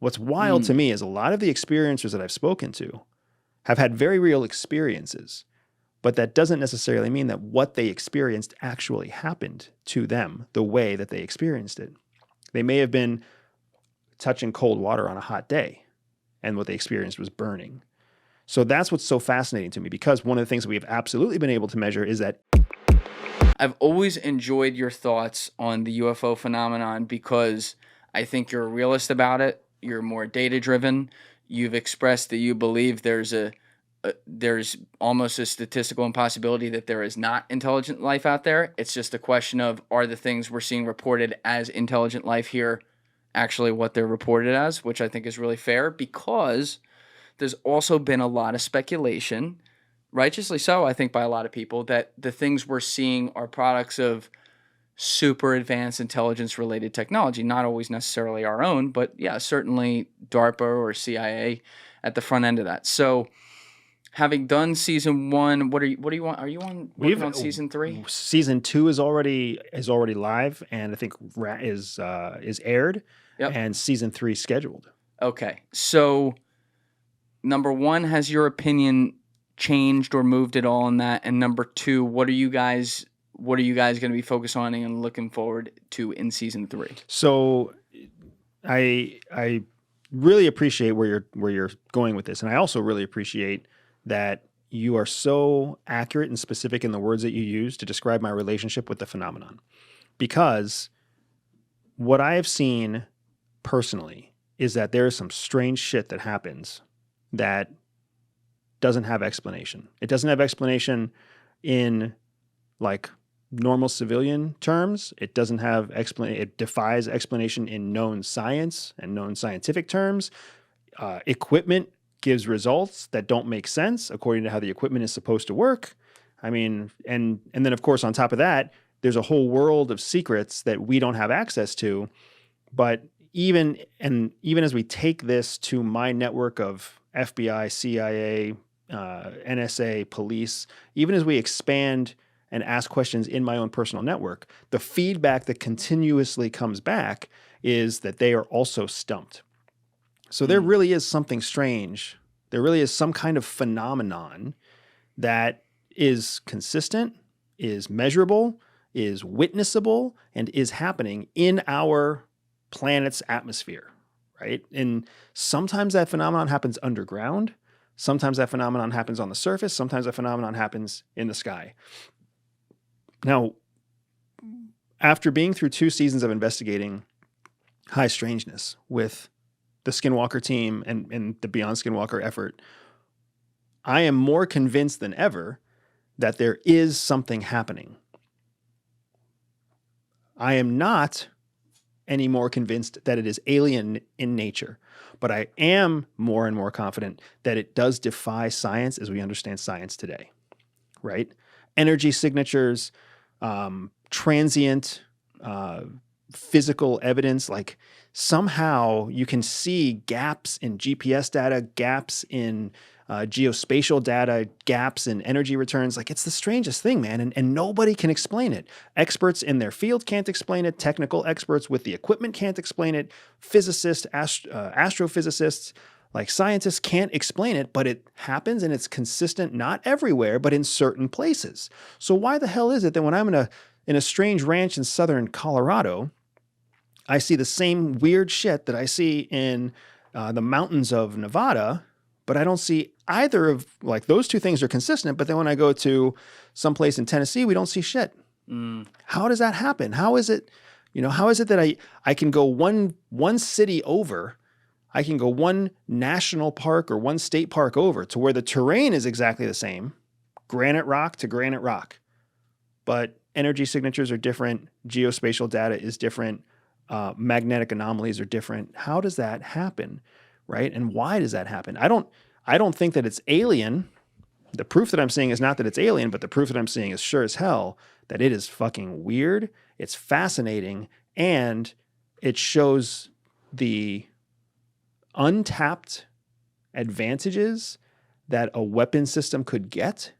What's wild to me is a lot of the experiencers that I've spoken to have had very real experiences, but that doesn't necessarily mean that what they experienced actually happened to them the way that they experienced it. They may have been touching cold water on a hot day, and what they experienced was burning. So that's what's so fascinating to me, because one of the things that we have absolutely been able to measure is that I've always enjoyed your thoughts on the UFO phenomenon because I think you're a realist about it. You're more data driven. You've expressed that you believe there's almost a statistical impossibility that there is not intelligent life out there. It's just a question of, are the things we're seeing reported as intelligent life here actually what they're reported as, which I think is really fair, because there's also been a lot of speculation, righteously so, I think, by a lot of people, that the things we're seeing are products of super advanced intelligence related technology, not always necessarily our own, but yeah, certainly DARPA or CIA at the front end of that. So having done season 1, what do you want? Are you working on season 3? Season 2 is already live, and I think is aired, Yep. and season 3 scheduled. Okay. So number 1, has your opinion changed or moved at all on that? And number 2, what are you guys going to be focused on and looking forward to in season 3? So I really appreciate where you're going with this, and I also really appreciate that you are so accurate and specific in the words that you use to describe my relationship with the phenomenon. Because what I have seen personally is that there is some strange shit that happens that doesn't have explanation. It doesn't have explanation in like normal civilian terms. It doesn't have it defies explanation in known science and known scientific terms. Equipment gives results that don't make sense according to how the equipment is supposed to work. I mean, and then of course on top of that, there's a whole world of secrets that we don't have access to. But even as we take this to my network of FBI, CIA, NSA, police, even as we expand and ask questions in my own personal network, the feedback that continuously comes back is that they are also stumped. So there really is something strange. There really is some kind of phenomenon that is consistent, is measurable, is witnessable, and is happening in our planet's atmosphere, right? And sometimes that phenomenon happens underground. Sometimes that phenomenon happens on the surface. Sometimes that phenomenon happens in the sky. Now, after being through 2 seasons of investigating high strangeness with the Skinwalker team and the Beyond Skinwalker effort, I am more convinced than ever that there is something happening. I am not any more convinced that it is alien in nature, but I am more and more confident that it does defy science as we understand science today, right? Energy signatures, transient physical evidence, like somehow you can see gaps in GPS data, gaps in geospatial data, gaps in energy returns. Like, it's the strangest thing, man. And nobody can explain it. Experts in their field can't explain it. Technical experts with the equipment can't explain it. Physicists, astrophysicists, like scientists can't explain it, but it happens and it's consistent, not everywhere, but in certain places. So why the hell is it that when I'm in a strange ranch in southern Colorado, I see the same weird shit that I see in the mountains of Nevada, but I don't see either of, like, those 2 things are consistent. But then when I go to someplace in Tennessee, we don't see shit. How does that happen? How is it that I can go one city over, I can go one national park or one state park over to where the terrain is exactly the same, granite rock to granite rock, but energy signatures are different, geospatial data is different, magnetic anomalies are different. How does that happen, right? And why does that happen? I don't think that it's alien. The proof that I'm seeing is not that it's alien, but the proof that I'm seeing is sure as hell that it is fucking weird. It's fascinating, and it shows the untapped advantages that a weapon system could get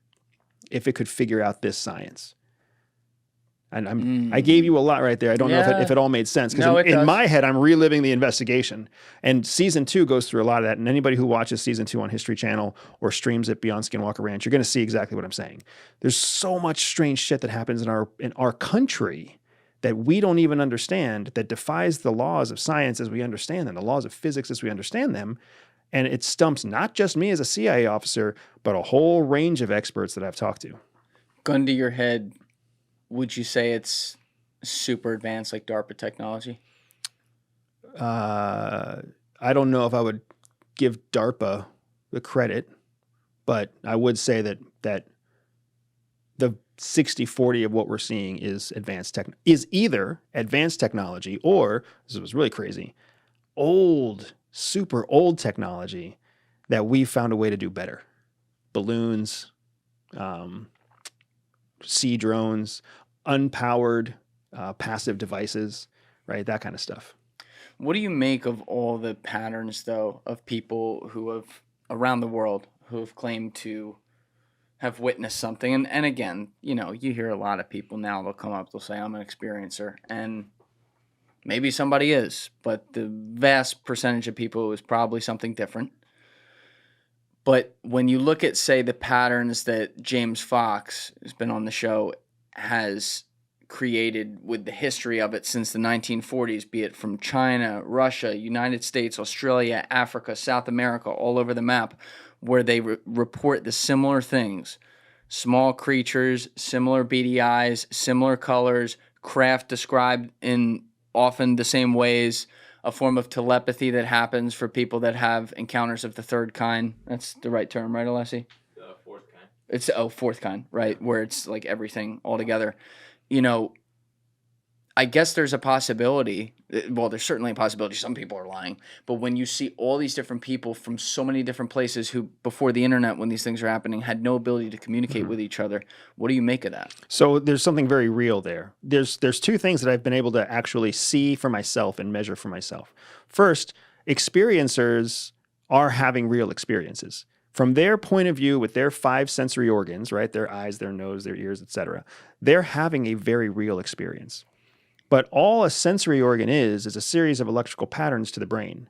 if it could figure out this science. And I gave you a lot right there. I don't know if it all made sense, because No, it in does. my head, I'm reliving the investigation. And season 2 goes through a lot of that. And anybody who watches season 2 on History Channel or streams it Beyond Skinwalker Ranch, you're going to see exactly what I'm saying. There's so much strange shit that happens in our country that we don't even understand, that defies the laws of science as we understand them, the laws of physics as we understand them. And it stumps not just me as a CIA officer, but a whole range of experts that I've talked to. Gun to your head, would you say it's super advanced like DARPA technology? I don't know if I would give DARPA the credit, but I would say that the 60-40 of what we're seeing is either advanced technology, or, this was really crazy, super old technology that we found a way to do better. Balloons, sea drones, unpowered passive devices, right? That kind of stuff. What do you make of all the patterns, though, of people who have, around the world, who have claimed to have witnessed something? And again, you hear a lot of people now, they'll come up, they'll say, I'm an experiencer. And maybe somebody is, but the vast percentage of people is probably something different. But when you look at, say, the patterns that James Fox, who's been on the show, has created with the history of it since the 1940s, be it from China, Russia, United States, Australia, Africa, South America, all over the map, where they report the similar things. Small creatures, similar beady eyes, similar colors, craft described in often the same ways, a form of telepathy that happens for people that have encounters of the third kind. That's the right term, right, Alessi? The fourth kind. It's fourth kind, right? Where it's like everything all together. I guess there's a possibility. Well, there's certainly a possibility some people are lying. But when you see all these different people from so many different places who, before the internet, when these things are happening, had no ability to communicate with each other, what do you make of that? So there's something very real there. There's 2 things that I've been able to actually see for myself and measure for myself. First, experiencers are having real experiences. From their point of view, with their 5 sensory organs, right? Their eyes, their nose, their ears, etc., they're having a very real experience. But all a sensory organ is a series of electrical patterns to the brain.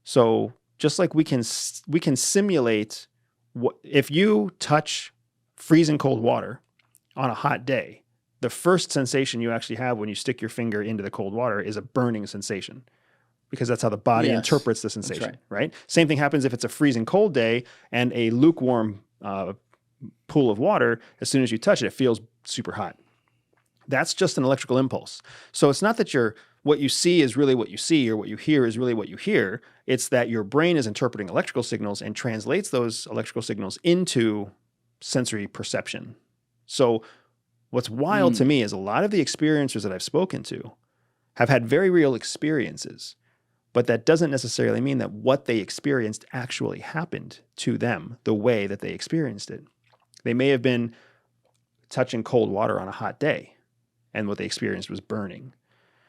So just like we can simulate, if you touch freezing cold water on a hot day, the first sensation you actually have when you stick your finger into the cold water is a burning sensation, because that's how the body interprets the sensation, right? Same thing happens if it's a freezing cold day and a lukewarm pool of water. As soon as you touch it, it feels super hot. That's just an electrical impulse. So it's not that what you see is really what you see, or what you hear is really what you hear. It's that your brain is interpreting electrical signals and translates those electrical signals into sensory perception. So what's wild to me is a lot of the experiencers that I've spoken to have had very real experiences, but that doesn't necessarily mean that what they experienced actually happened to them the way that they experienced it. They may have been touching cold water on a hot day, and what they experienced was burning.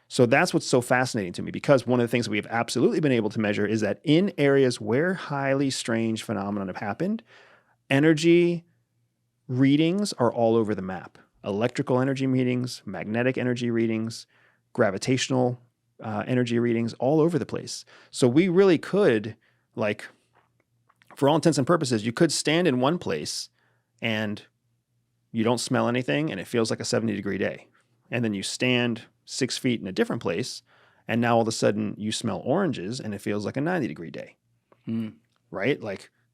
So that's what's so fascinating to me, because one of the things that we have absolutely been able to measure is that in areas where highly strange phenomena have happened, energy readings are all over the map. Electrical energy readings, magnetic energy readings, gravitational energy readings, all over the place. So we really could, for all intents and purposes, you could stand in one place and you don't smell anything and it feels like a 70-degree day. And then you stand 6 feet in a different place, and now all of a sudden you smell oranges and it feels like a 90-degree day. Right?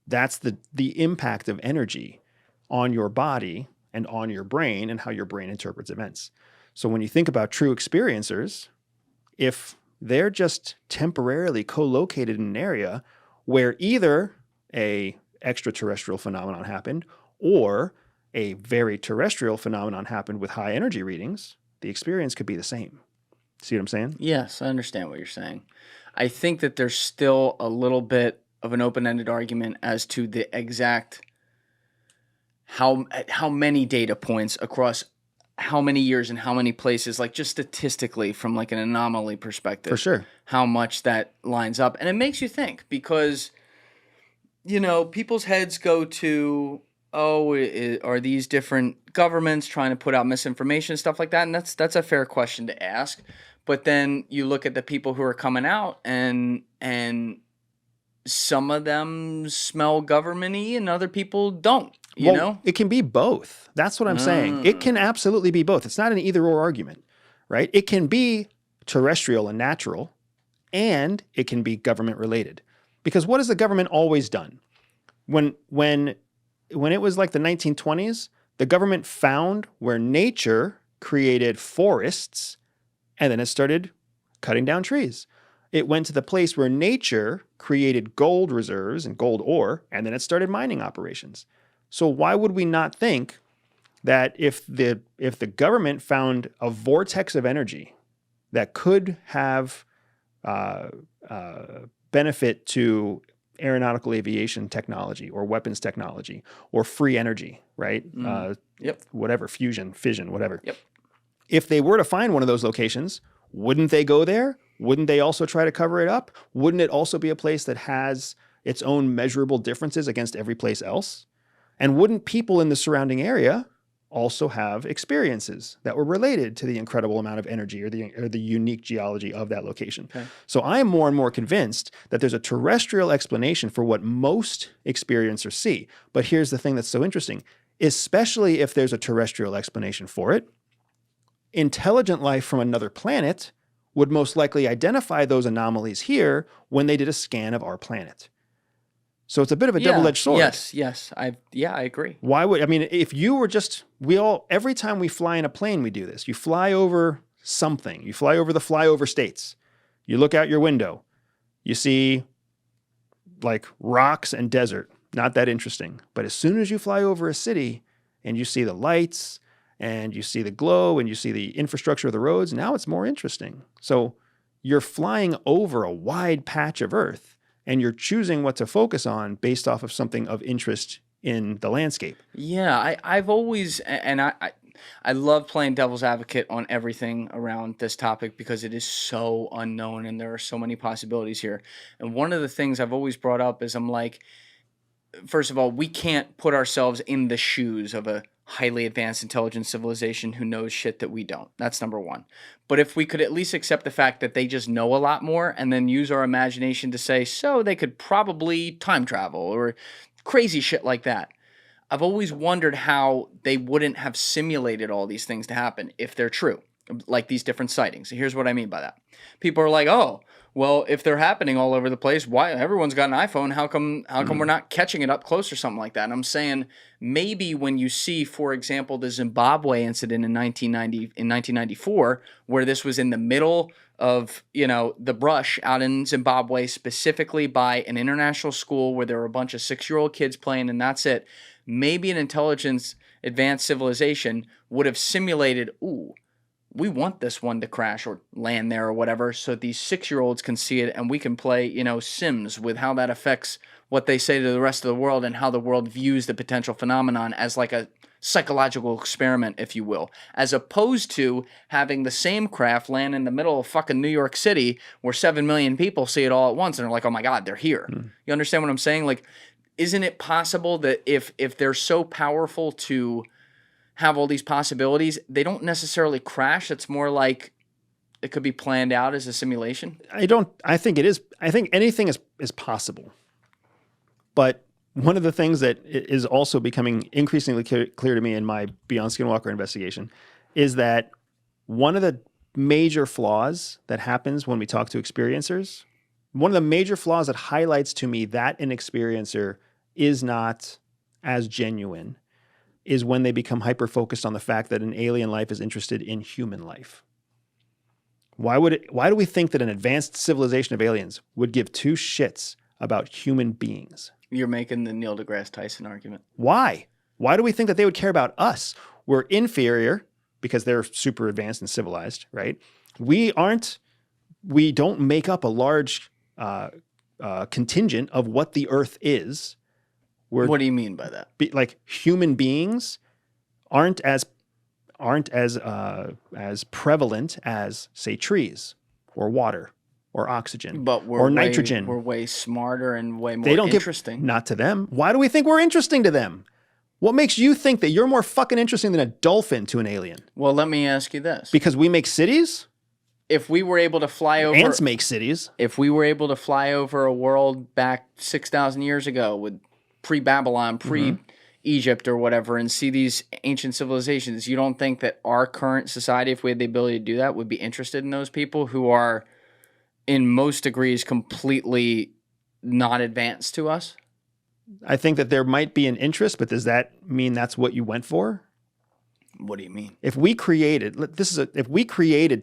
That's the impact of energy on your body and on your brain and how your brain interprets events. So when you think about true experiencers, if they're just temporarily co-located in an area where either a extraterrestrial phenomenon happened or a very terrestrial phenomenon happened with high energy readings, the experience could be the same. See what I'm saying? Yes, I understand what you're saying. I think that there's still a little bit of an open-ended argument as to the exact how many data points across how many years and how many places, just statistically from an anomaly perspective. For sure. How much that lines up. And it makes you think, because, people's heads go to oh, are these different governments trying to put out misinformation, stuff like that? And that's a fair question to ask. But then you look at the people who are coming out, and some of them smell government-y and other people don't, you Well, know? it can be both. That's what I'm saying. It can absolutely be both. It's not an either or argument, right? It can be terrestrial and natural, and it can be government related. Because what has the government always done? When it was like the 1920s, the government found where nature created forests, and then it started cutting down trees. It went to the place where nature created gold reserves and gold ore, and then it started mining operations. So why would we not think that if the government found a vortex of energy that could have benefit to aeronautical aviation technology or weapons technology or free energy, right? Yep. Whatever, fusion, fission, whatever. Yep. If they were to find one of those locations, wouldn't they go there? Wouldn't they also try to cover it up? Wouldn't it also be a place that has its own measurable differences against every place else? And wouldn't people in the surrounding area also have experiences that were related to the incredible amount of energy or the unique geology of that location? Okay. So I am more and more convinced that there's a terrestrial explanation for what most experiencers see. But here's the thing that's so interesting, especially if there's a terrestrial explanation for it, intelligent life from another planet would most likely identify those anomalies here when they did a scan of our planet. So it's a bit of a double-edged sword. Yes. I agree. Why would, I mean, if you were just, every time we fly in a plane, we do this. You fly over something. You fly over the flyover states. You look out your window. You see like rocks and desert. Not that interesting. But as soon as you fly over a city and you see the lights and you see the glow and you see the infrastructure of the roads, now it's more interesting. So you're flying over a wide patch of Earth, and you're choosing what to focus on based off of something of interest in the landscape. Yeah, I've always, and I love playing devil's advocate on everything around this topic because it is so unknown and there are so many possibilities here. And one of the things I've always brought up is I'm like, first of all, we can't put ourselves in the shoes of a highly advanced intelligent civilization who knows shit that we don't. That's number one. But if we could at least accept the fact that they just know a lot more and then use our imagination to say, so they could probably time travel or crazy shit like that. I've always wondered how they wouldn't have simulated all these things to happen if they're true, like these different sightings. Here's what I mean by that. People are like, oh, well, if they're happening all over the place, why everyone's got an iPhone? How come we're not catching it up close or something like that? And I'm saying maybe when you see, for example, the Zimbabwe incident in 1994, where this was in the middle of, the brush out in Zimbabwe, specifically by an international school where there were a bunch of 6-year-old kids playing, and that's it. Maybe an intelligence advanced civilization would have simulated, we want this one to crash or land there or whatever, so these 6-year-olds can see it and we can play, Sims with how that affects what they say to the rest of the world and how the world views the potential phenomenon as like a psychological experiment, if you will, as opposed to having the same craft land in the middle of fucking New York City where 7 million people see it all at once and they're like, oh my God, they're here. You understand what I'm saying? Like, isn't it possible that if they're so powerful to have all these possibilities, they don't necessarily crash? It's more like it could be planned out as a simulation. I think it is. I think anything is possible. But one of the things that is also becoming increasingly clear to me in my Beyond Skinwalker investigation is that one of the major flaws that happens when we talk to experiencers, one of the major flaws that highlights to me that an experiencer is not as genuine is when they become hyper-focused on the fact that an alien life is interested in human life. Why do we think that an advanced civilization of aliens would give two shits about human beings? You're making the Neil deGrasse Tyson argument. Why? Why do we think that they would care about us? We're inferior because they're super advanced and civilized, right? We don't make up a large contingent of what the Earth is. What do you mean by that? Like human beings aren't as prevalent as, say, trees or water or oxygen or nitrogen. We're way smarter and way more interesting. Not to them. Why do we think we're interesting to them? What makes you think that you're more fucking interesting than a dolphin to an alien? Well, let me ask you this. Because we make cities? If we were able to fly over... Ants make cities. If we were able to fly over a world back 6,000 years ago with pre-Babylon, pre-Egypt or whatever, and see these ancient civilizations, you don't think that our current society, if we had the ability to do that, would be interested in those people who are, in most degrees, completely not advanced to us? I think that there might be an interest, but does that mean that's what you went for? What do you mean? If we created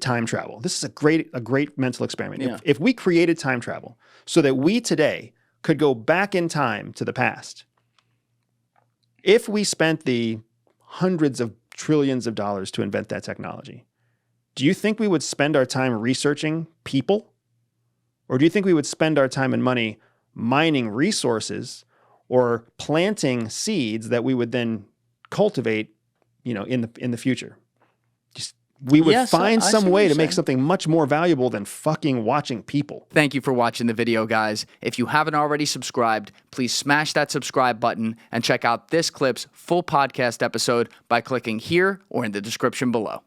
time travel, this is a great mental experiment. Yeah. If we created time travel so that we today could go back in time to the past, if we spent the hundreds of trillions of dollars to invent that technology, do you think we would spend our time researching people? Or do you think we would spend our time and money mining resources or planting seeds that we would then cultivate, in the future? We would find some way to make something much more valuable than fucking watching people. Thank you for watching the video, guys. If you haven't already subscribed, please smash that subscribe button and check out this clip's full podcast episode by clicking here or in the description below.